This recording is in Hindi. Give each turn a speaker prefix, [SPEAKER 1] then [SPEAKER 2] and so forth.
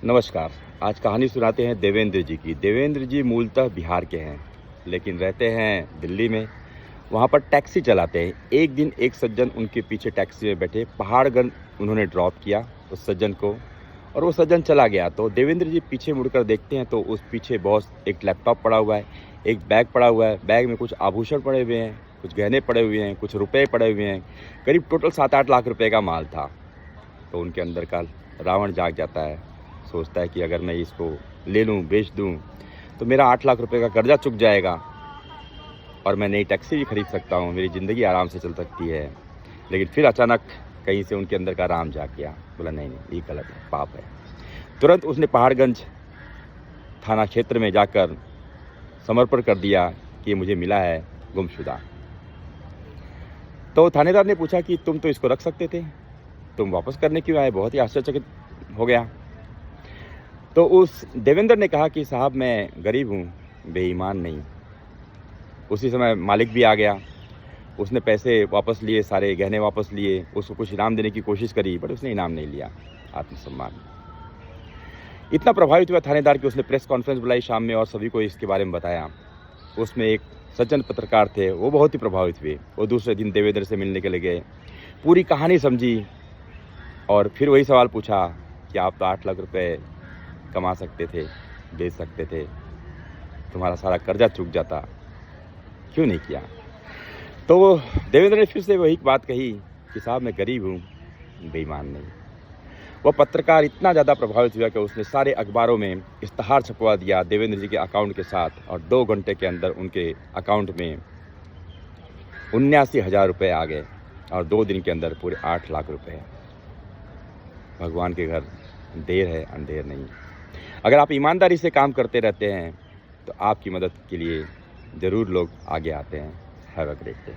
[SPEAKER 1] नमस्कार। आज कहानी सुनाते हैं देवेंद्र जी की। देवेंद्र जी मूलतः बिहार के हैं, लेकिन रहते हैं दिल्ली में। वहाँ पर टैक्सी चलाते हैं। एक दिन एक सज्जन उनके पीछे टैक्सी में बैठे, पहाड़गंज उन्होंने ड्रॉप किया उस सज्जन को, और वो सज्जन चला गया। तो देवेंद्र जी पीछे मुड़कर देखते हैं तो उस पीछे बहुत एक लैपटॉप पड़ा हुआ है, एक बैग पड़ा हुआ है। बैग में कुछ आभूषण पड़े हुए हैं, कुछ गहने पड़े हुए हैं, कुछ रुपए पड़े हुए हैं। करीब टोटल 7-8 लाख रुपए का माल था। तो उनके अंदर का रावण जाग जाता है। सोचता है कि अगर मैं इसको ले लूँ, बेच दूँ, तो मेरा 8 लाख रुपए का कर्जा चुक जाएगा और मैं नई टैक्सी भी खरीद सकता हूँ, मेरी ज़िंदगी आराम से चल सकती है। लेकिन फिर अचानक कहीं से उनके अंदर का राम जाग गया। बोला नहीं, ये गलत है, पाप है। तुरंत उसने पहाड़गंज थाना क्षेत्र में जाकर समर्पण कर दिया कि ये मुझे मिला है गुमशुदा। तो थानेदार ने पूछा कि तुम तो इसको रख सकते थे, तुम वापस करने क्यों आए? बहुत ही आश्चर्यचकित हो गया। तो उस देवेंद्र ने कहा कि साहब मैं गरीब हूँ, बेईमान नहीं। उसी समय मालिक भी आ गया। उसने पैसे वापस लिए, सारे गहने वापस लिए। उसको कुछ इनाम देने की कोशिश करी, बट उसने इनाम नहीं लिया। आत्मसम्मान। इतना प्रभावित हुआ थानेदार कि उसने प्रेस कॉन्फ्रेंस बुलाई शाम में और सभी को इसके बारे में बताया। उसमें एक सज्जन पत्रकार थे, वो बहुत ही प्रभावित हुए। वो दूसरे दिन देवेंद्र से मिलने के लिए गए, पूरी कहानी समझी और फिर वही सवाल पूछा कि आप तो 8 लाख रुपए कमा सकते थे, बेच सकते थे, तुम्हारा सारा कर्जा चुक जाता, क्यों नहीं किया? तो वो देवेंद्र ने फिर से वही बात कही कि साहब मैं गरीब हूँ, बेईमान नहीं। वो पत्रकार इतना ज़्यादा प्रभावित हुआ कि उसने सारे अखबारों में इश्तहार छपवा दिया देवेंद्र जी के अकाउंट के साथ, और 2 घंटे के अंदर उनके अकाउंट में 79,000 रुपये आ गए और 2 दिन के अंदर पूरे 8 लाख रुपए। भगवान के घर देर है, अंधेर नहीं। अगर आप ईमानदारी से काम करते रहते हैं तो आपकी मदद के लिए ज़रूर लोग आगे आते हैं। Have a great day.